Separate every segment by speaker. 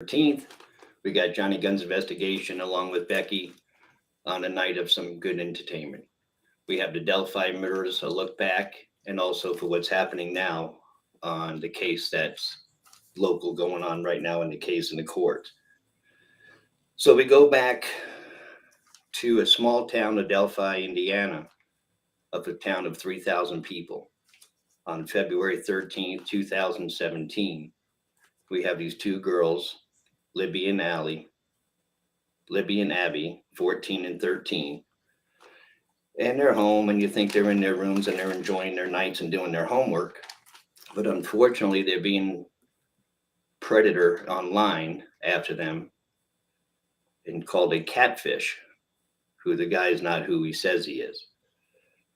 Speaker 1: 13th, we got Johnny Gunn's investigation along with Becky on a night of some good entertainment. We have the Delphi Murders, a look back, and also for what's happening now on the case that's local going on right now in the case in the court. So we go back to a small town of Delphi, Indiana, of a town of 3,000 people. On February 13th, 2017, we have these two girls, Libby and Abby, 14 and 13. And they're home, and you think they're in their rooms and they're enjoying their nights and doing their homework. But unfortunately, they're being predator online after them and called a catfish, who the guy is not who he says he is.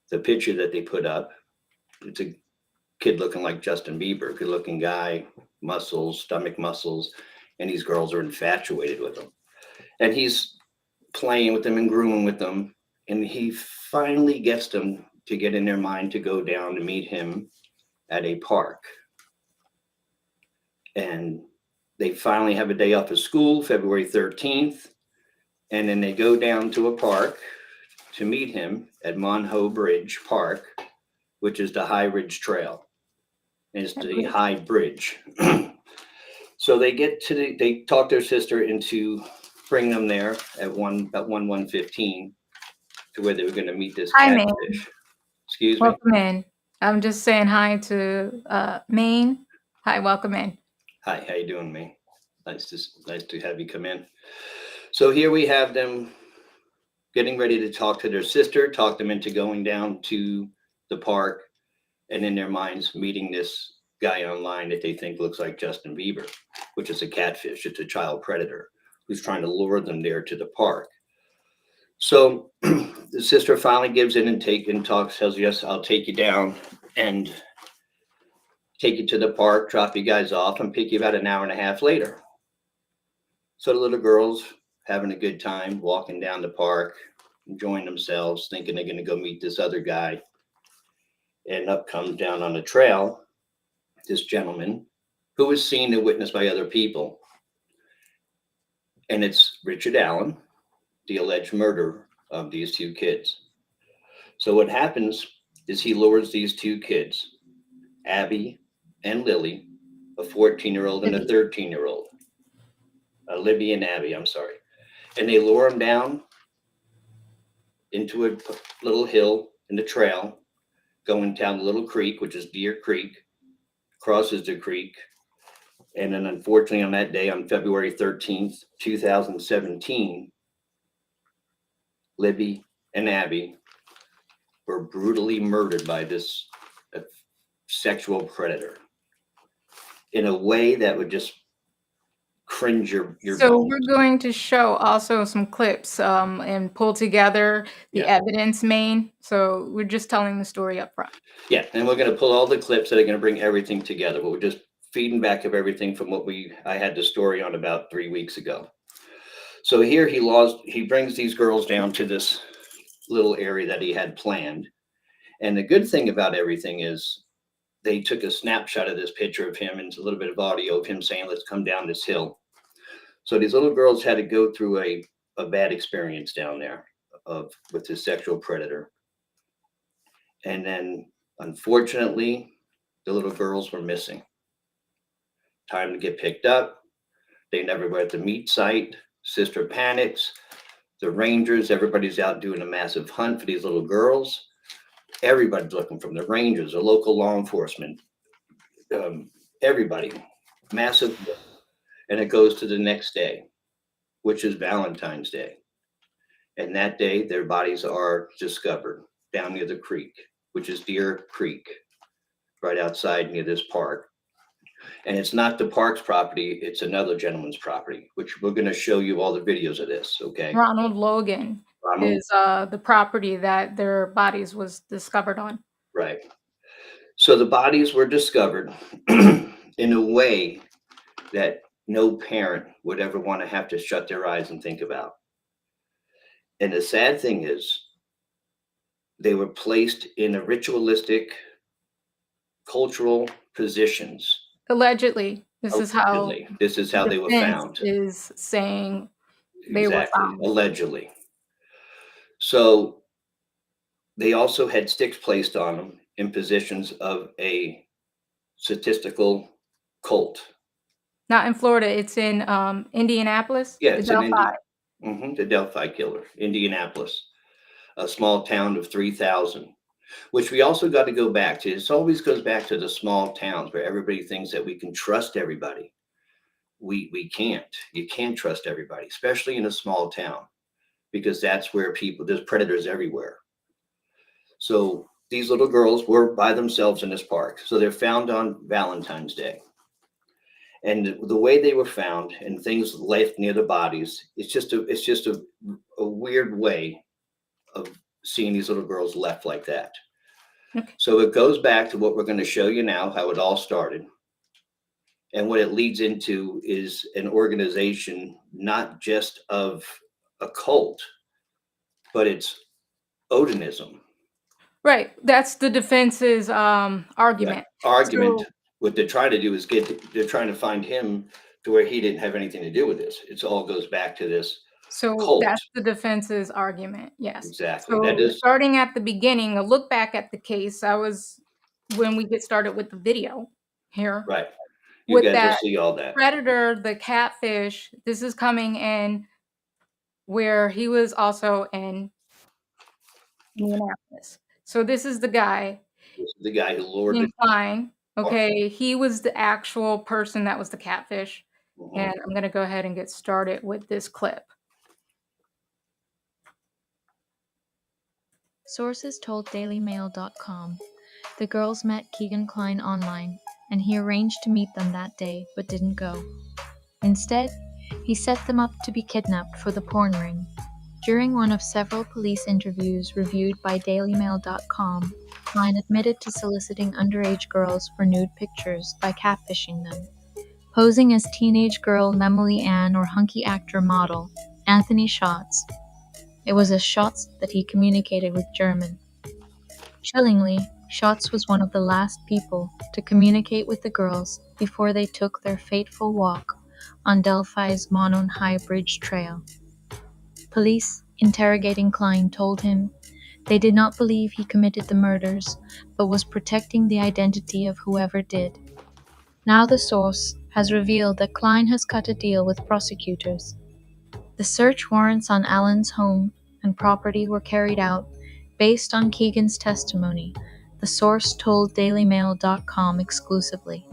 Speaker 1: The picture that they put up, it's a kid looking like Justin Bieber, good looking guy, muscles, stomach muscles, and these girls are infatuated with him. And he's playing with them and grooming with them. And he finally gets them to get in their mind to go down to meet him at a park. And they finally have a day off of school, February 13th. And then they go down to a park to meet him at Monroe Bridge Park, which is the High Ridge Trail. It's the high bridge. So they talk their sister into bringing them there at about 1:15 to where they were going to meet this
Speaker 2: Hi, Maine.
Speaker 1: catfish. Excuse me.
Speaker 2: Welcome in. I'm just saying hi to Maine. Hi, welcome in.
Speaker 1: Hi, how you doing, May? Nice to have you come in. So here we have them getting ready to talk to their sister, talk them into going down to the park, and in their minds meeting this guy online that they think looks like Justin Bieber, which is a catfish. It's a child predator who's trying to lure them there to the park. So the sister finally gives in and talks, says, yes, I'll take you down and take you to the park, drop you guys off, and pick you about an hour and a half later. So the little girls having a good time, walking down the park, enjoying themselves, thinking they're going to go meet this other guy. And up comes down on the trail this gentleman who was seen and witnessed by other people. And it's Richard Allen, the alleged murderer of these two kids. So what happens is he lures these two kids, Abby and Lily, a 14-year-old and a 13-year-old. Libby and Abby, I'm sorry. And they lure them down into a little hill in the trail, going down the little creek, which is Deer Creek, crosses the creek. And then unfortunately on that day, on February 13th, 2017, Libby and Abby were brutally murdered by this sexual predator in a way that would just cringe your
Speaker 2: So
Speaker 1: bones.
Speaker 2: we're going to show also some clips and pull together the evidence, Maine. So we're just telling the story up front.
Speaker 1: Yeah, and we're going to pull all the clips that are going to bring everything together. But we're just feeding back of everything from what I had the story on about 3 weeks ago. So here he brings these girls down to this little area that he had planned. And the good thing about everything is they took a snapshot of this picture of him and a little bit of audio of him saying, let's come down this hill. So these little girls had to go through a bad experience down there with this sexual predator. And then, unfortunately, the little girls were missing. Time to get picked up. They never were at the meet site. Sister panics. The rangers, everybody's out doing a massive hunt for these little girls. Everybody's looking, from the rangers, the local law enforcement, everybody. Massive. And it goes to the next day, which is Valentine's Day. And that day, their bodies are discovered down near the creek, which is Deer Creek, right outside near this park. And it's not the park's property, it's another gentleman's property, which we're going to show you all the videos of this, okay?
Speaker 2: Ronald Logan is the property that their bodies was discovered on.
Speaker 1: Right. So the bodies were discovered in a way that no parent would ever want to have to shut their eyes and think about. And the sad thing is, they were placed in a ritualistic, cultural positions.
Speaker 2: Allegedly. This is how
Speaker 1: Allegedly. This is
Speaker 2: the
Speaker 1: how they were
Speaker 2: defense
Speaker 1: found.
Speaker 2: is saying they were
Speaker 1: Exactly,
Speaker 2: found.
Speaker 1: allegedly. So they also had sticks placed on them in positions of a statistical cult.
Speaker 2: Not in Florida, it's in, Indianapolis,
Speaker 1: Yeah,
Speaker 2: the
Speaker 1: it's in
Speaker 2: Delphi.
Speaker 1: the Delphi killer, Indianapolis, a small town of 3,000, which we also got to go back to. This always goes back to the small towns where everybody thinks that we can trust everybody. We can't. You can't trust everybody, especially in a small town, because that's where there's predators everywhere. So these little girls were by themselves in this park. So they're found on Valentine's Day. And the way they were found and things left near the bodies, it's just a weird way of seeing these little girls left like that.
Speaker 2: Okay.
Speaker 1: So it goes back to what we're going to show you now, how it all started. And what it leads into is an organization, not just of a cult, but it's Odinism.
Speaker 2: Right, that's the defense's,
Speaker 1: Right.
Speaker 2: argument.
Speaker 1: Argument.
Speaker 2: So
Speaker 1: What they're trying to do is they're trying to find him to where he didn't have anything to do with this. It all goes back to this
Speaker 2: so
Speaker 1: cult.
Speaker 2: that's the defense's argument, yes.
Speaker 1: Exactly. That
Speaker 2: So
Speaker 1: is
Speaker 2: starting at the beginning, a look back at the case, I was when we get started with the video here,
Speaker 1: right. You
Speaker 2: with
Speaker 1: guys will
Speaker 2: that
Speaker 1: see all that.
Speaker 2: predator, the catfish, this is coming in where he was also in Indianapolis. So this is the guy,
Speaker 1: This is the guy who lured
Speaker 2: Ian
Speaker 1: the
Speaker 2: Klein, okay, he was the actual person that was the catfish,
Speaker 1: Mhm.
Speaker 2: and I'm gonna go ahead and get started with this clip.
Speaker 3: Sources told DailyMail.com the girls met Keegan Klein online, and he arranged to meet them that day but didn't go. Instead, he set them up to be kidnapped for the porn ring. During one of several police interviews reviewed by DailyMail.com, Klein admitted to soliciting underage girls for nude pictures by catfishing them, posing as teenage girl Emily Ann or hunky actor model Anthony Schatz. It was as Schatz that he communicated with German. Chillingly, Schatz was one of the last people to communicate with the girls before they took their fateful walk on Delphi's Monon High Bridge Trail. Police, interrogating Klein, told him they did not believe he committed the murders, but was protecting the identity of whoever did. Now the source has revealed that Klein has cut a deal with prosecutors. The search warrants on Allen's home and property were carried out based on Keegan's testimony, the source told DailyMail.com exclusively.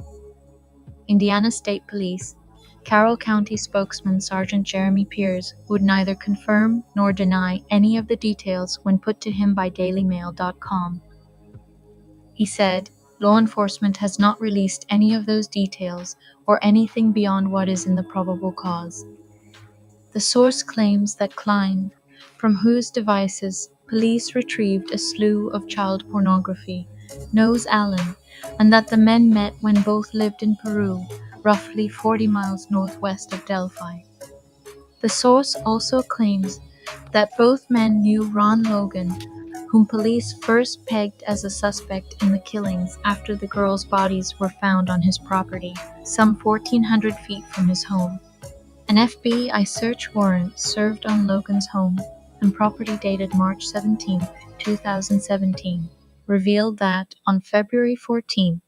Speaker 3: Indiana State Police, Carroll County spokesman Sergeant Jeremy Pierce would neither confirm nor deny any of the details when put to him by DailyMail.com. He said, law enforcement has not released any of those details or anything beyond what is in the probable cause. The source claims that Klein, from whose devices police retrieved a slew of child pornography, knows Allen, and that the men met when both lived in Peru, roughly 40 miles northwest of Delphi. The source also claims that both men knew Ron Logan, whom police first pegged as a suspect in the killings after the girls' bodies were found on his property, some 1,400 feet from his home. An FBI search warrant served on Logan's home and property dated March 17, 2017, revealed that on February 14th,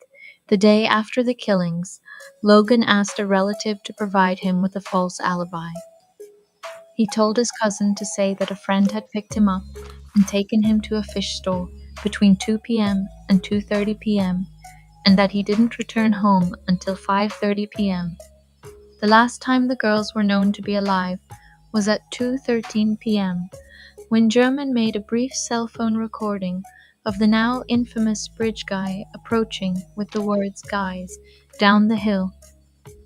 Speaker 3: the day after the killings, Logan asked a relative to provide him with a false alibi. He told his cousin to say that a friend had picked him up and taken him to a fish store between 2 p.m. and 2:30 p.m. and that he didn't return home until 5:30 p.m. The last time the girls were known to be alive was at 2:13 p.m., when German made a brief cell phone recording of the now infamous bridge guy approaching with the words "guys" down the hill.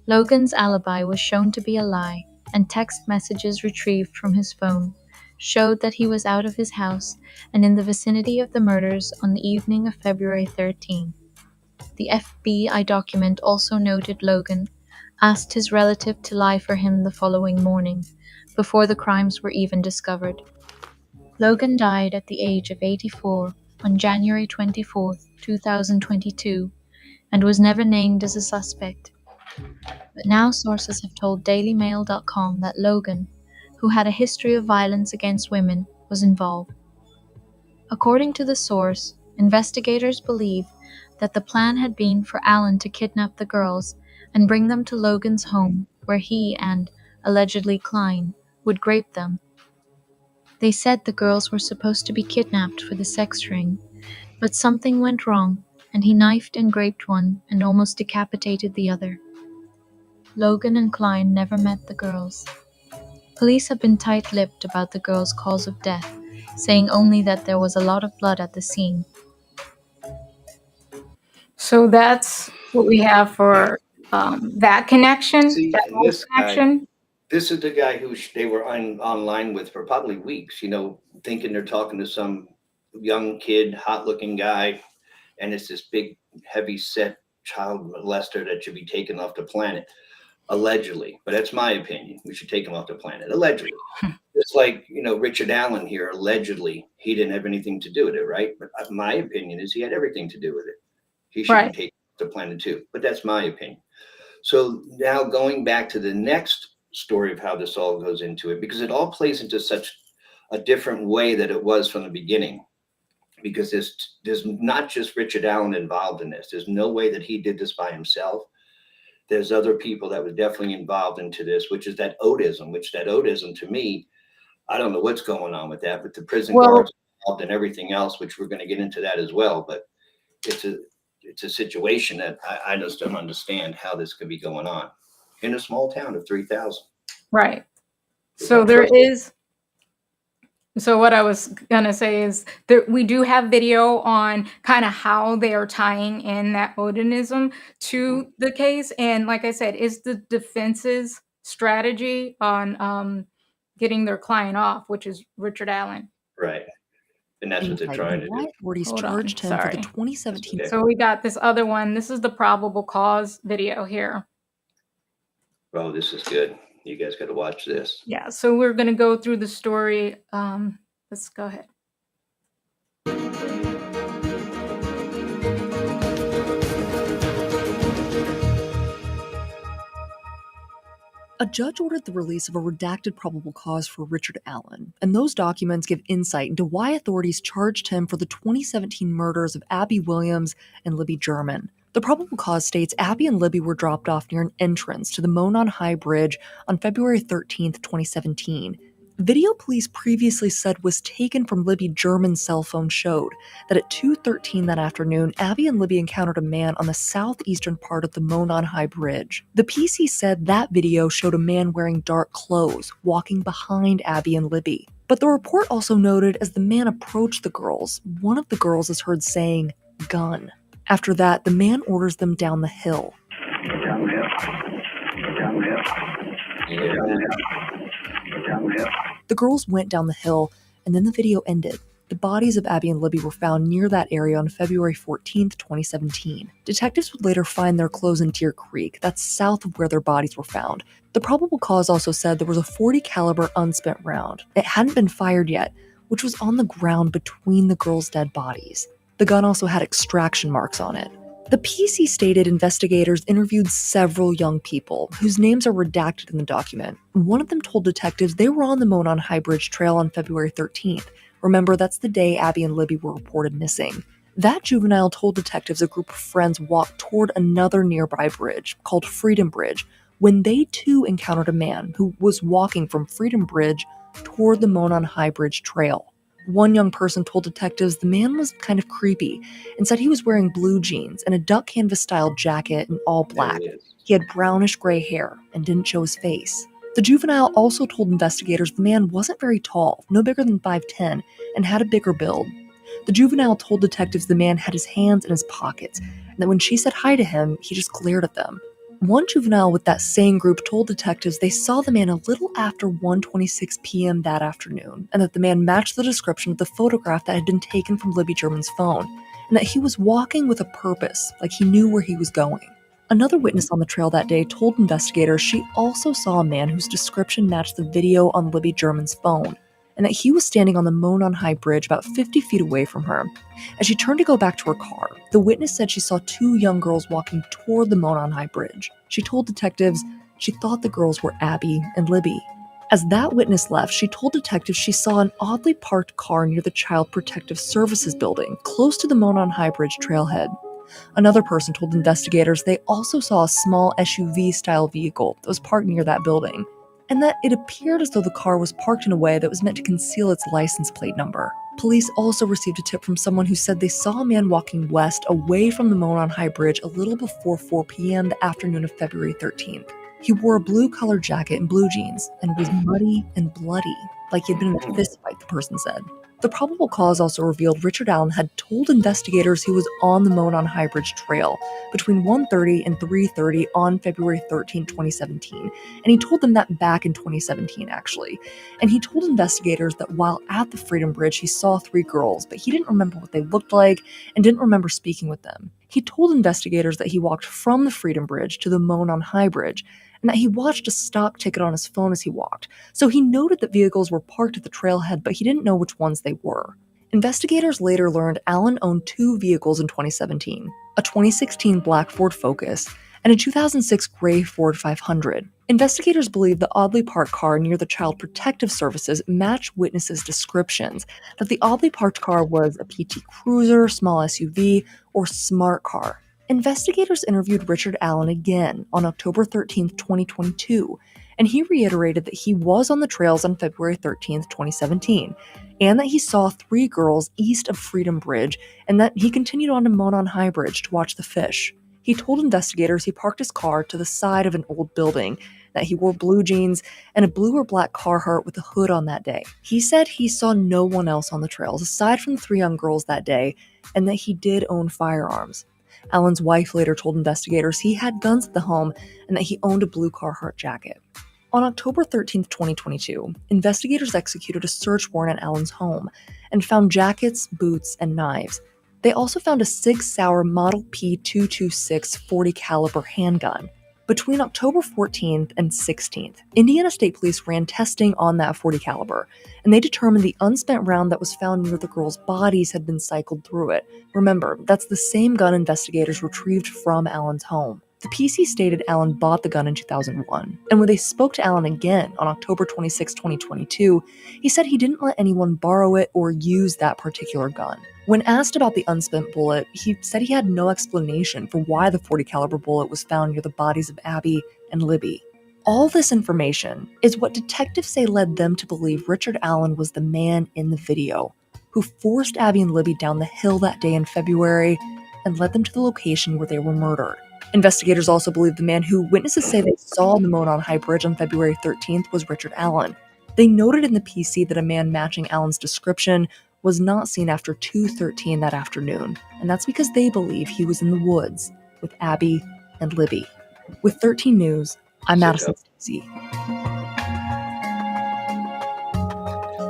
Speaker 3: Logan's alibi was shown to be a lie, and text messages retrieved from his phone showed that he was out of his house and in the vicinity of the murders on the evening of February 13. The FBI document also noted Logan asked his relative to lie for him the following morning, before the crimes were even discovered. Logan died at the age of 84 on January 24, 2022, and was never named as a suspect. But now sources have told DailyMail.com that Logan, who had a history of violence against women, was involved. According to the source, investigators believe that the plan had been for Alan to kidnap the girls and bring them to Logan's home, where he and, allegedly Klein, would grape them. They said the girls were supposed to be kidnapped for the sex ring, but something went wrong, and he knifed and raped one and almost decapitated the other. Logan and Klein never met the girls. Police have been tight-lipped about the girls' cause of death, saying only that there was a lot of blood at the scene.
Speaker 2: So that's what we have for that connection,
Speaker 1: See,
Speaker 2: that
Speaker 1: and
Speaker 2: whole
Speaker 1: this guy,
Speaker 2: connection.
Speaker 1: this is the guy who they were online with for probably weeks, thinking they're talking to some young kid, hot looking guy. And it's this big, heavy set child molester that should be taken off the planet, allegedly. But that's my opinion. We should take him off the planet, allegedly. It's like, Richard Allen here, allegedly, he didn't have anything to do with it, right? But my opinion is he had everything to do with it. He should
Speaker 2: Right.
Speaker 1: be taken off the planet too. But that's my opinion. So now going back to the next story of how this all goes into it, because it all plays into such a different way that it was from the beginning. Because there's not just Richard Allen involved in this. There's no way that he did this by himself. There's other people that were definitely involved into this, which is that Otism to me, I don't know what's going on with that, but the prison
Speaker 2: Well,
Speaker 1: guards involved and everything else, which we're going to get into that as well. But it's a situation that I just don't understand how this could be going on in a small town of 3,000.
Speaker 2: right. So So what I was gonna say is that we do have video on kind of how they are tying in that Odinism to the case, and like I said, is the defense's strategy on getting their client off, which is Richard Allen.
Speaker 1: Right. And that's what they're
Speaker 4: Insight
Speaker 1: trying
Speaker 4: into
Speaker 1: to
Speaker 4: why
Speaker 1: do.
Speaker 4: authorities
Speaker 2: Hold on,
Speaker 4: charged him for the
Speaker 2: sorry.
Speaker 4: 2017.
Speaker 1: Okay.
Speaker 2: So we got this other one. This is the probable cause video here.
Speaker 1: Oh, this is good. You guys got to watch this.
Speaker 2: Yeah, so we're gonna go through the story. Let's go ahead.
Speaker 4: A judge ordered the release of a redacted probable cause for Richard Allen, and those documents give insight into why authorities charged him for the 2017 murders of Abby Williams and Libby German. The probable cause states Abby and Libby were dropped off near an entrance to the Monon High Bridge on February 13, 2017. Video police previously said was taken from Libby German's cell phone showed that at 2:13 that afternoon, Abby and Libby encountered a man on the southeastern part of the Monon High Bridge. The PC said that video showed a man wearing dark clothes, walking behind Abby and Libby. But the report also noted as the man approached the girls, one of the girls is heard saying, "Gun." After that, the man orders them down the hill. The girls went down the hill, and then the video ended. The bodies of Abby and Libby were found near that area on February 14, 2017. Detectives would later find their clothes in Deer Creek, that's south of where their bodies were found. The probable cause also said there was a .40 caliber unspent round. It hadn't been fired yet, which was on the ground between the girls' dead bodies. The gun also had extraction marks on it. The PC stated investigators interviewed several young people, whose names are redacted in the document. One of them told detectives they were on the Monon High Bridge Trail on February 13th. Remember, that's the day Abby and Libby were reported missing. That juvenile told detectives a group of friends walked toward another nearby bridge, called Freedom Bridge, when they too encountered a man who was walking from Freedom Bridge toward the Monon High Bridge Trail. One young person told detectives the man was kind of creepy and said he was wearing blue jeans and a duck canvas-style jacket in all black.
Speaker 1: There it is.
Speaker 4: He had brownish gray hair and didn't show his face. The juvenile also told investigators the man wasn't very tall, no bigger than 5'10", and had a bigger build. The juvenile told detectives the man had his hands in his pockets, and that when she said hi to him, he just glared at them. One juvenile with that same group told detectives they saw the man a little after 1:26 p.m. that afternoon, and that the man matched the description of the photograph that had been taken from Libby German's phone, and that he was walking with a purpose, like he knew where he was going. Another witness on the trail that day told investigators she also saw a man whose description matched the video on Libby German's phone, and that he was standing on the Monon High Bridge about 50 feet away from her. As she turned to go back to her car, the witness said she saw two young girls walking toward the Monon High Bridge. She told detectives she thought the girls were Abby and Libby. As that witness left, she told detectives she saw an oddly parked car near the Child Protective Services building, close to the Monon High Bridge trailhead. Another person told investigators they also saw a small SUV-style vehicle that was parked near that building, and that it appeared as though the car was parked in a way that was meant to conceal its license plate number. Police also received a tip from someone who said they saw a man walking west away from the Monon High Bridge a little before 4 p.m. the afternoon of February 13th. He wore a blue-colored jacket and blue jeans and was muddy and bloody, like he'd been in a fist fight, the person said. The probable cause also revealed Richard Allen had told investigators he was on the Monon High Bridge Trail between 1:30 and 3:30 on February 13, 2017, and he told them that back in 2017, actually. And he told investigators that while at the Freedom Bridge, he saw three girls, but he didn't remember what they looked like and didn't remember speaking with them. He told investigators that he walked from the Freedom Bridge to the Monon High Bridge, and that he watched a stop ticket on his phone as he walked, so he noted that vehicles were parked at the trailhead, but he didn't know which ones they were. Investigators later learned Allen owned two vehicles in 2017, a 2016 black Ford Focus and a 2006 gray Ford 500. Investigators believe the oddly parked car near the Child Protective Services matched witnesses' descriptions that the oddly parked car was a PT Cruiser, small SUV, or smart car. Investigators interviewed Richard Allen again on October 13, 2022, and he reiterated that he was on the trails on February 13, 2017, and that he saw three girls east of Freedom Bridge, and that he continued on to Monon High Bridge to watch the fish. He told investigators he parked his car to the side of an old building, that he wore blue jeans and a blue or black Carhartt with a hood on that day. He said he saw no one else on the trails aside from the three young girls that day, and that he did own firearms. Allen's wife later told investigators he had guns at the home and that he owned a blue Carhartt jacket. On October 13, 2022, investigators executed a search warrant at Allen's home and found jackets, boots, and knives. They also found a Sig Sauer Model P226 .40 caliber handgun. Between October 14th and 16th, Indiana State Police ran testing on that .40 caliber, and they determined the unspent round that was found near the girls' bodies had been cycled through it. Remember, that's the same gun investigators retrieved from Allen's home. The PC stated Allen bought the gun in 2001, and when they spoke to Allen again on October 26, 2022, he said he didn't let anyone borrow it or use that particular gun. When asked about the unspent bullet, he said he had no explanation for why the .40 caliber bullet was found near the bodies of Abby and Libby. All this information is what detectives say led them to believe Richard Allen was the man in the video, who forced Abby and Libby down the hill that day in February and led them to the location where they were murdered. Investigators also believe the man who witnesses say they saw on the Monon High Bridge on February 13th was Richard Allen. They noted in the PC that a man matching Allen's description was not seen after 2:13 that afternoon, and that's because they believe he was in the woods with Abby and Libby. With 13 News, I'm Madison Stacey.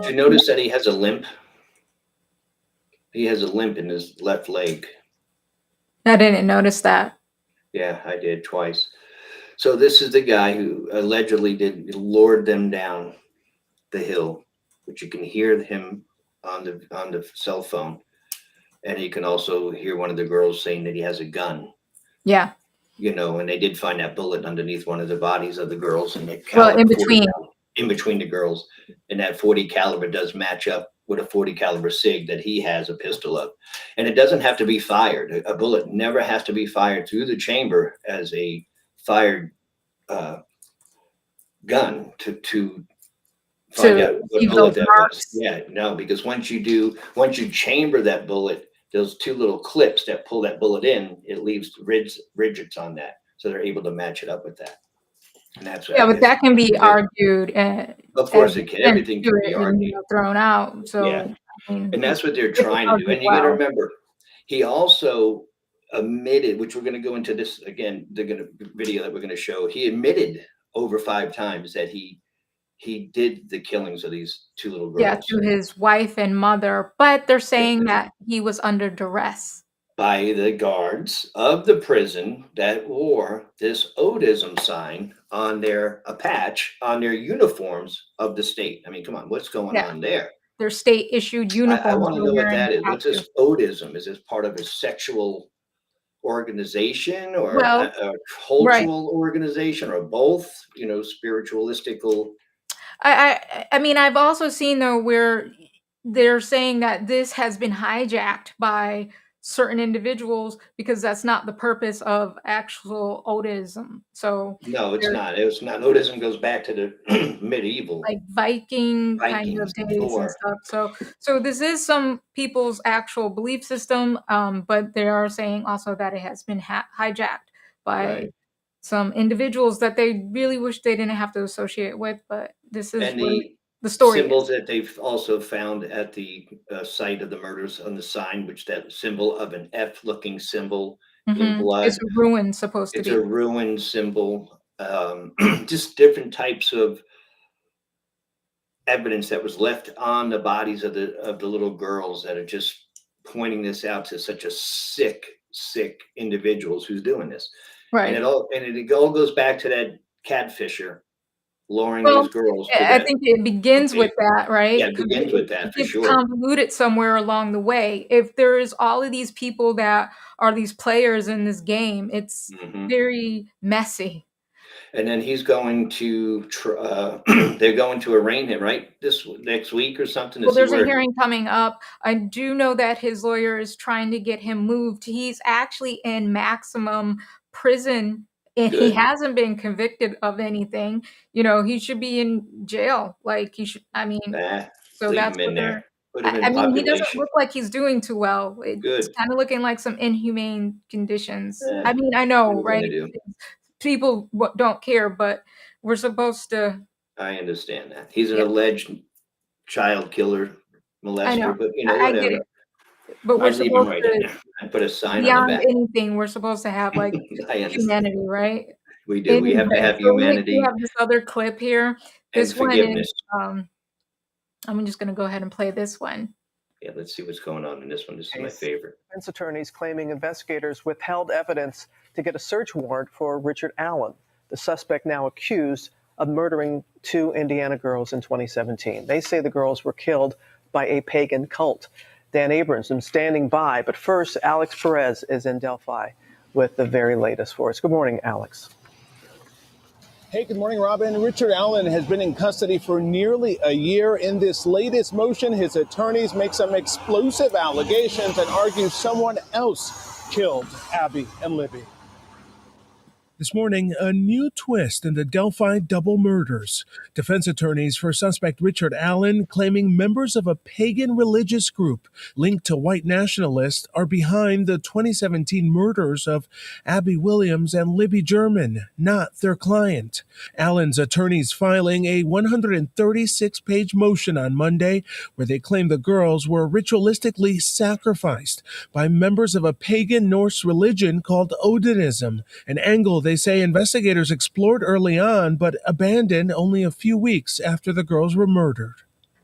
Speaker 1: Did you notice that he has a limp? He has a limp in his left leg.
Speaker 2: I didn't notice that.
Speaker 1: Yeah, I did twice. So this is the guy who allegedly lured them down the hill, which you can hear him on the cell phone, and you can also hear one of the girls saying that he has a gun.
Speaker 2: Yeah.
Speaker 1: And they did find that bullet underneath one of the bodies of the girls, and they
Speaker 2: in between
Speaker 1: the girls, and that .40 caliber does match up with a .40 caliber Sig that he has a pistol of, and it doesn't have to be fired. A bullet never has to be fired through the chamber as a fired gun to find out what bullet that was. Yeah, no, because once you chamber that bullet, those two little clips that pull that bullet in, it leaves ridges on that, so they're able to match it up with that. And that's
Speaker 2: but that can be argued.
Speaker 1: Of course, it can. Everything can be argued,
Speaker 2: thrown out. So
Speaker 1: yeah, and that's what they're trying to do. And you got to remember, he also admitted, which we're going to go into this again. Video that we're going to show. He admitted over 5 times that he did the killings of these two little girls.
Speaker 2: Yeah, to his wife and mother, but they're saying that he was under duress
Speaker 1: by the guards of the prison that wore this Odism sign on a patch on their uniforms of the state. I mean, come on, what's going
Speaker 2: Yeah,
Speaker 1: on there?
Speaker 2: their state issued
Speaker 1: I
Speaker 2: uniforms
Speaker 1: want to
Speaker 2: they're
Speaker 1: know what
Speaker 2: wearing
Speaker 1: that is.
Speaker 2: have
Speaker 1: What's
Speaker 2: to.
Speaker 1: this odism? Is this part of a sexual organization or
Speaker 2: Well,
Speaker 1: a
Speaker 2: right.
Speaker 1: cultural organization or both? You know, spiritualistical.
Speaker 2: I mean, I've also seen though where they're saying that this has been hijacked by certain individuals because that's not the purpose of actual Odism. So
Speaker 1: No, it's
Speaker 2: they're
Speaker 1: not. It's not. Odism goes back to the medieval
Speaker 2: like Viking kind
Speaker 1: Vikings,
Speaker 2: of days and
Speaker 1: Thor.
Speaker 2: stuff. So this is some people's actual belief system, but they are saying also that it has been hijacked by
Speaker 1: Right.
Speaker 2: some individuals that they really wish they didn't have to associate with. But this is
Speaker 1: And
Speaker 2: where
Speaker 1: the
Speaker 2: the story
Speaker 1: symbols
Speaker 2: is.
Speaker 1: that they've also found at the site of the murders on the sign, which that symbol of an F-looking symbol in
Speaker 2: It's
Speaker 1: blood.
Speaker 2: a ruin supposed to
Speaker 1: It's
Speaker 2: be.
Speaker 1: a ruined symbol. Just different types of evidence that was left on the bodies of the little girls that are just pointing this out to such a sick individuals who's doing this. And
Speaker 2: Right.
Speaker 1: it all goes back to that catfisher luring
Speaker 2: Well,
Speaker 1: these girls to
Speaker 2: I
Speaker 1: that.
Speaker 2: think it begins
Speaker 1: Okay.
Speaker 2: with that,
Speaker 1: Yeah,
Speaker 2: right?
Speaker 1: it
Speaker 2: 'Cause
Speaker 1: begins with
Speaker 2: it
Speaker 1: that for
Speaker 2: gets
Speaker 1: sure.
Speaker 2: convoluted somewhere along the way. If there is all of these people that are these players in this game, it's
Speaker 1: Mhm.
Speaker 2: very messy.
Speaker 1: And then he's going to they're going to arraign him, right? This next week or something to
Speaker 2: Well,
Speaker 1: see
Speaker 2: there's a
Speaker 1: where.
Speaker 2: hearing coming up. I do know that his lawyer is trying to get him moved. He's actually in maximum prison, and he
Speaker 1: Good.
Speaker 2: hasn't been convicted of anything. He should be in jail. Like, he should I mean,
Speaker 1: Ah,
Speaker 2: so
Speaker 1: leave
Speaker 2: that's
Speaker 1: him
Speaker 2: what
Speaker 1: in
Speaker 2: they're
Speaker 1: there. Put him
Speaker 2: I
Speaker 1: in
Speaker 2: mean, he doesn't
Speaker 1: population.
Speaker 2: look like he's doing too well. It's
Speaker 1: Good.
Speaker 2: kinda looking like some inhumane conditions.
Speaker 1: Eh,
Speaker 2: I mean, I
Speaker 1: what are
Speaker 2: know,
Speaker 1: we gonna
Speaker 2: right?
Speaker 1: do?
Speaker 2: People don't care, but we're supposed to.
Speaker 1: I understand that. He's an
Speaker 2: Yeah,
Speaker 1: alleged child killer,
Speaker 2: I know.
Speaker 1: molester, but
Speaker 2: I get it.
Speaker 1: whatever.
Speaker 2: But we're
Speaker 1: I'd leave him
Speaker 2: supposed
Speaker 1: right in
Speaker 2: to
Speaker 1: there. I'd put a sign on the
Speaker 2: beyond
Speaker 1: back.
Speaker 2: anything, we're supposed to have, like,
Speaker 1: I understand.
Speaker 2: humanity, right?
Speaker 1: We do. We have to
Speaker 2: Anyway,
Speaker 1: have
Speaker 2: so we
Speaker 1: humanity
Speaker 2: have this other clip here.
Speaker 1: and
Speaker 2: This one is,
Speaker 1: forgiveness.
Speaker 2: um I'm just gonna go ahead and play this one.
Speaker 1: Yeah, let's see what's going on in this one. This is my
Speaker 5: Case.
Speaker 1: favorite.
Speaker 5: Defense attorneys claiming investigators withheld evidence to get a search warrant for Richard Allen, the suspect now accused of murdering 2 Indiana girls in 2017. They say the girls were killed by a pagan cult. Dan Abrams is standing by, but first, Alex Perez is in Delphi with the very latest for us. Good morning, Alex.
Speaker 6: Hey, good morning, Robin. Richard Allen has been in custody for nearly a year. In this latest motion, his attorneys make some explosive allegations and argue someone else killed Abby and Libby. This morning, a new twist in the Delphi double murders. Defense attorneys for suspect Richard Allen claiming members of a pagan religious group linked to white nationalists are behind the 2017 murders of Abby Williams and Libby German, not their client. Allen's attorneys filing a 136-page motion on Monday where they claim the girls were ritualistically sacrificed by members of a pagan Norse religion called Odinism, an angle they say investigators explored early on but abandoned only a few weeks after the girls were murdered.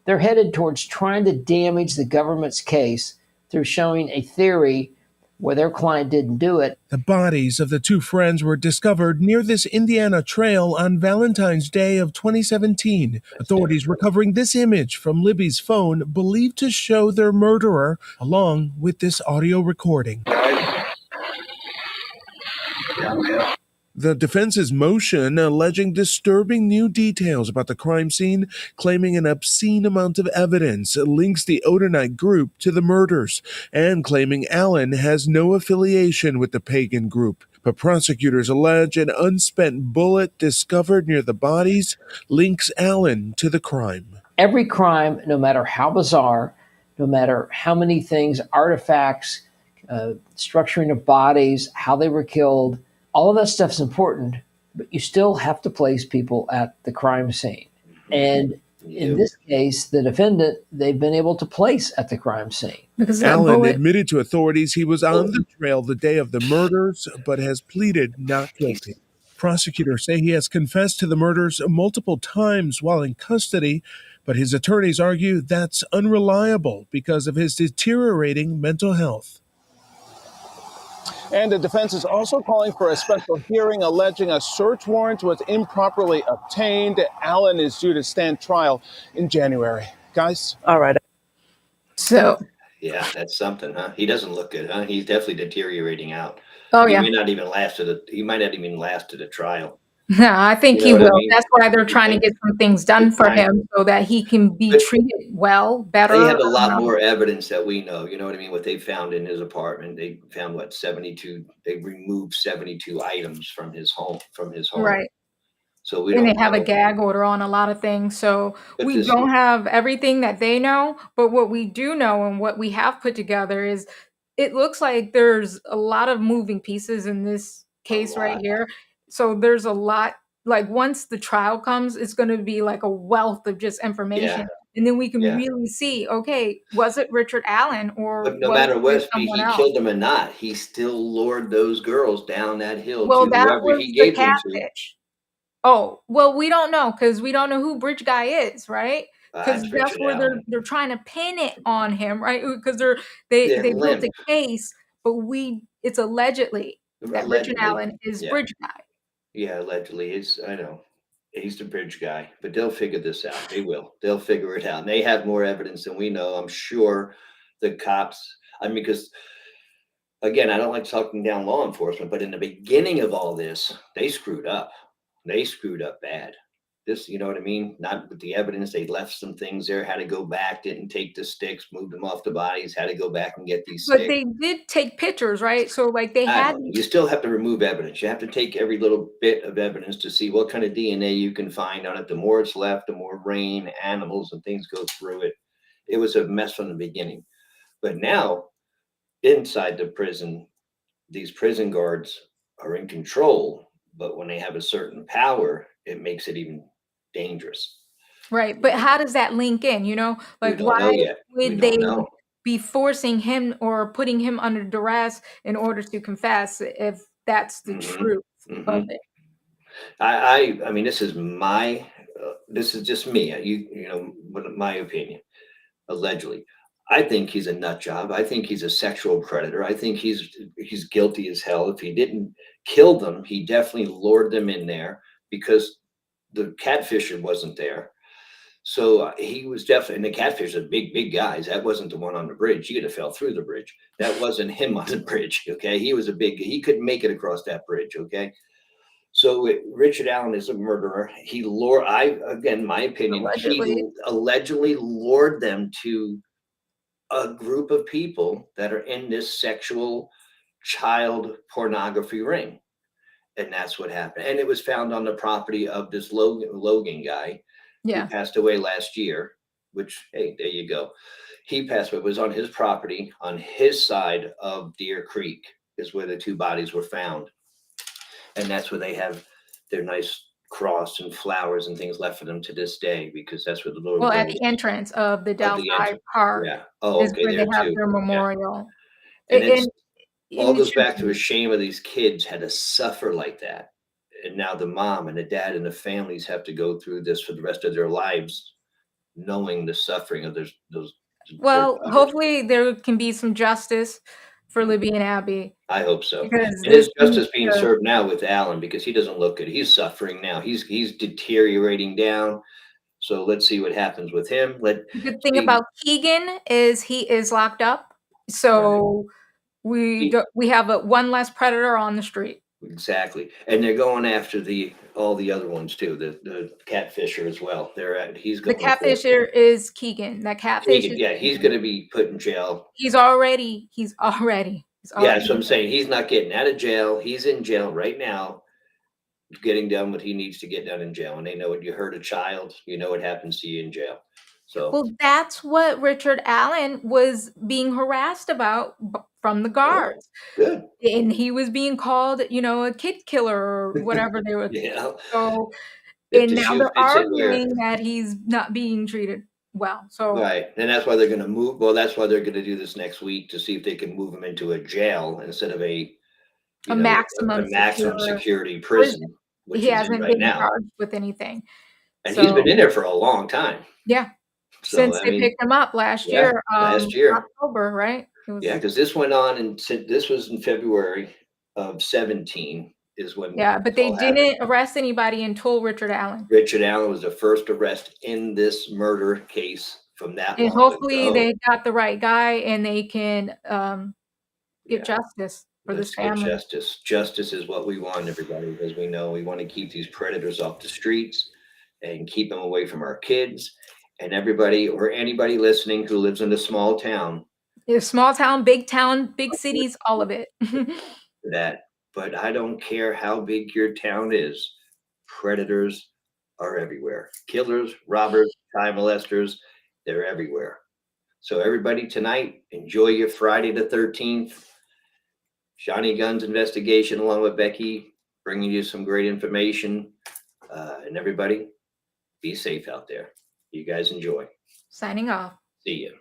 Speaker 7: They're headed towards trying to damage the government's case through showing a theory where their client didn't do it.
Speaker 6: The bodies of the two friends were discovered near this Indiana trail on Valentine's Day of 2017. Authorities recovering this image from Libby's phone believed to show their murderer along with this audio recording. The defense's motion alleging disturbing new details about the crime scene, claiming an obscene amount of evidence links the Odinite group to the murders, and claiming Allen has no affiliation with the pagan group. But prosecutors allege an unspent bullet discovered near the bodies links Allen to the crime.
Speaker 7: Every crime, no matter how bizarre, no matter how many things, artifacts, structuring of bodies, how they were killed, all of that stuff's important, but you still have to place people at the crime scene. And in this case, the defendant, they've been able to place at the crime scene.
Speaker 2: Because
Speaker 6: Allen admitted to authorities he was on the trail the day of the murders, but has pleaded not guilty. Prosecutors say he has confessed to the murders multiple times while in custody, but his attorneys argue that's unreliable because of his deteriorating mental health. And the defense is also calling for a special hearing alleging a search warrant was improperly obtained. Allen is due to stand trial in January. Guys?
Speaker 5: All right.
Speaker 2: So,
Speaker 1: Yeah, that's something, huh? He doesn't look good, huh? He's definitely deteriorating out.
Speaker 2: oh
Speaker 1: He
Speaker 2: yeah.
Speaker 1: may not even last to the. He might not even last to the trial.
Speaker 2: No, I think
Speaker 1: You know
Speaker 2: he
Speaker 1: what I
Speaker 2: will.
Speaker 1: mean?
Speaker 2: That's why they're
Speaker 1: You
Speaker 2: trying to
Speaker 1: think
Speaker 2: get some things
Speaker 1: the
Speaker 2: done for
Speaker 1: time,
Speaker 2: him so that he can be
Speaker 1: but
Speaker 2: treated well,
Speaker 1: they
Speaker 2: better.
Speaker 1: have a lot more evidence that we know. You know what I mean? What they found in his apartment, they found what 72. They removed 72 items from his home.
Speaker 2: Right.
Speaker 1: So we
Speaker 2: And they
Speaker 1: don't
Speaker 2: have a
Speaker 1: know.
Speaker 2: gag order on a lot of things. So
Speaker 1: But
Speaker 2: we
Speaker 1: this,
Speaker 2: don't have everything that they know, but what we do know and what we have put together is it looks like there's a lot of moving pieces in this
Speaker 1: a
Speaker 2: case right
Speaker 1: lot.
Speaker 2: here. So there's a lot, like once the trial comes, it's going to be like a wealth of just
Speaker 1: Yeah,
Speaker 2: information. And then we can
Speaker 1: yeah.
Speaker 2: really see, okay, was it Richard Allen or
Speaker 1: But no
Speaker 2: was
Speaker 1: matter
Speaker 2: it
Speaker 1: what,
Speaker 2: someone
Speaker 1: he
Speaker 2: else?
Speaker 1: killed them or not, he still lured those girls down that hill
Speaker 2: Well,
Speaker 1: to
Speaker 2: that
Speaker 1: whoever
Speaker 2: was
Speaker 1: he
Speaker 2: the
Speaker 1: gave them to.
Speaker 2: catfish. Oh, well, we don't know because we don't know who Bridge Guy is, right? Because
Speaker 1: It's
Speaker 2: that's
Speaker 1: Richard
Speaker 2: where
Speaker 1: Allen.
Speaker 2: they're trying to pin it on him, right? Because
Speaker 1: They're
Speaker 2: they built
Speaker 1: limp,
Speaker 2: a case, but it's allegedly that Richard
Speaker 1: allegedly.
Speaker 2: Allen is
Speaker 1: Yeah,
Speaker 2: Bridge Guy.
Speaker 1: yeah, allegedly. I know. He's the bridge guy, but they'll figure this out. They will. They'll figure it out. And they have more evidence than we know. I'm sure the cops, I mean, because again, I don't like talking down law enforcement, but in the beginning of all this, they screwed up. They screwed up bad. This, you know what I mean? Not with the evidence. They left some things there, had to go back, didn't take the sticks, moved them off the bodies, had to go back and get these
Speaker 2: But
Speaker 1: sticks.
Speaker 2: they did take pictures, right? So like they
Speaker 1: I
Speaker 2: had
Speaker 1: know.
Speaker 2: these.
Speaker 1: You still have to remove evidence. You have to take every little bit of evidence to see what kind of DNA you can find on it. The more it's left, the more rain, animals, and things go through it. It was a mess from the beginning. But now, inside the prison, these prison guards are in control. But when they have a certain power, it makes it even dangerous.
Speaker 2: Right, but how does that link in, you know?
Speaker 1: We
Speaker 2: Like,
Speaker 1: don't know
Speaker 2: why
Speaker 1: yet. We
Speaker 2: would
Speaker 1: don't
Speaker 2: they
Speaker 1: know.
Speaker 2: be forcing him or putting him under duress in order to confess if that's the
Speaker 1: hmm
Speaker 2: truth
Speaker 1: hmm
Speaker 2: of it?
Speaker 1: I mean, this is just me. My opinion. Allegedly. I think he's a nut job. I think he's a sexual predator. I think he's guilty as hell. If he didn't kill them, he definitely lured them in there because the catfisher wasn't there. So he was definitely, and the catfish are big guys. That wasn't the one on the bridge. He could have fell through the bridge. That wasn't him on the bridge. Okay. He couldn't make it across that bridge. Okay. So Richard Allen is a murderer. Again, my opinion, he
Speaker 2: Allegedly.
Speaker 1: allegedly lured them to a group of people that are in this sexual child pornography ring. And that's what happened. And it was found on the property of this Logan guy who
Speaker 2: Yeah.
Speaker 1: passed away last year, which, hey, there you go. He passed away. It was on his property, on his side of Deer Creek, is where the two bodies were found. And that's where they have their nice cross and flowers and things left for them to this day, because that's where the little
Speaker 2: Well, at
Speaker 1: girls
Speaker 2: the entrance of the
Speaker 1: of the
Speaker 2: Delphi
Speaker 1: entrance.
Speaker 2: Park
Speaker 1: Yeah. Oh,
Speaker 2: is
Speaker 1: okay,
Speaker 2: where they
Speaker 1: there
Speaker 2: have
Speaker 1: too.
Speaker 2: their
Speaker 1: Yeah.
Speaker 2: memorial.
Speaker 1: And
Speaker 2: A
Speaker 1: it's all
Speaker 2: and it
Speaker 1: goes
Speaker 2: should
Speaker 1: back to a
Speaker 2: be
Speaker 1: shame of these kids had to suffer like that. And now the mom and the dad and the families have to go through this for the rest of their lives, knowing the suffering of their
Speaker 2: well,
Speaker 1: daughters.
Speaker 2: hopefully there can be some justice for
Speaker 1: Mm,
Speaker 2: Libby and Abby
Speaker 1: I hope so.
Speaker 2: because
Speaker 1: And
Speaker 2: this
Speaker 1: his
Speaker 2: needs
Speaker 1: justice being
Speaker 2: to.
Speaker 1: served now with Alan because he doesn't look good. He's suffering now. He's deteriorating down. So let's see what happens with him. Let's
Speaker 2: The good thing
Speaker 1: see.
Speaker 2: about Keegan is he is locked up,
Speaker 1: Right.
Speaker 2: so
Speaker 1: He,
Speaker 2: we have one less predator on the street.
Speaker 1: exactly. And they're going after all the other ones too, the catfisher as well. He's
Speaker 2: The
Speaker 1: going for
Speaker 2: catfisher is Keegan. That catfish
Speaker 1: Keegan.
Speaker 2: is
Speaker 1: Yeah, he's
Speaker 2: Keegan.
Speaker 1: gonna be put in jail.
Speaker 2: He's
Speaker 1: Yeah,
Speaker 2: already
Speaker 1: that's what I'm
Speaker 2: there.
Speaker 1: saying. He's not getting out of jail. He's in jail right now, getting done what he needs to get done in jail. And they know what you hurt a child, you know what happens to you in jail. So,
Speaker 2: Well, that's what Richard Allen was being harassed about from the
Speaker 1: oh,
Speaker 2: guards.
Speaker 1: good.
Speaker 2: And he was being called, a kid killer or whatever they were.
Speaker 1: Yeah.
Speaker 2: So,
Speaker 1: If
Speaker 2: and
Speaker 1: the
Speaker 2: now
Speaker 1: shoe
Speaker 2: they're
Speaker 1: fits, it wear.
Speaker 2: arguing that he's not being treated well. So,
Speaker 1: Right. And that's why they're gonna move. Well, that's why they're gonna do this next week to see if they can move him into a jail instead of
Speaker 2: a
Speaker 1: a
Speaker 2: maximum
Speaker 1: maximum
Speaker 2: secure
Speaker 1: security
Speaker 2: prison.
Speaker 1: prison, which
Speaker 2: He
Speaker 1: he's in
Speaker 2: hasn't
Speaker 1: right
Speaker 2: been
Speaker 1: now.
Speaker 2: charged with anything.
Speaker 1: And he's been
Speaker 2: So,
Speaker 1: in there for a long time.
Speaker 2: yeah,
Speaker 1: So
Speaker 2: since
Speaker 1: I
Speaker 2: they
Speaker 1: mean,
Speaker 2: picked him up last
Speaker 1: yeah,
Speaker 2: year,
Speaker 1: last year.
Speaker 2: October, right? It
Speaker 1: Yeah,
Speaker 2: was
Speaker 1: because this went on and this was in February. of 17 is when
Speaker 2: Yeah, but
Speaker 1: this
Speaker 2: they
Speaker 1: all happened.
Speaker 2: didn't arrest anybody until Richard Allen.
Speaker 1: Richard Allen was the first arrest in this murder case from that
Speaker 2: And
Speaker 1: long
Speaker 2: hopefully
Speaker 1: ago.
Speaker 2: they got the right guy and they can get
Speaker 1: Yeah.
Speaker 2: justice for this
Speaker 1: Let's get
Speaker 2: family.
Speaker 1: justice. Justice is what we want, everybody, because we know we want to keep these predators off the streets and keep them away from our kids. And everybody or anybody listening who lives in a small town,
Speaker 2: Small town, big cities, all of it.
Speaker 1: that, but I don't care how big your town is, predators are everywhere. Killers, robbers, child molesters, they're everywhere. So everybody tonight, enjoy your Friday the 13th. Johnny Gunn's investigation along with Becky, bringing you some great information. And everybody, be safe out there. You guys enjoy.
Speaker 2: Signing off.
Speaker 1: See you.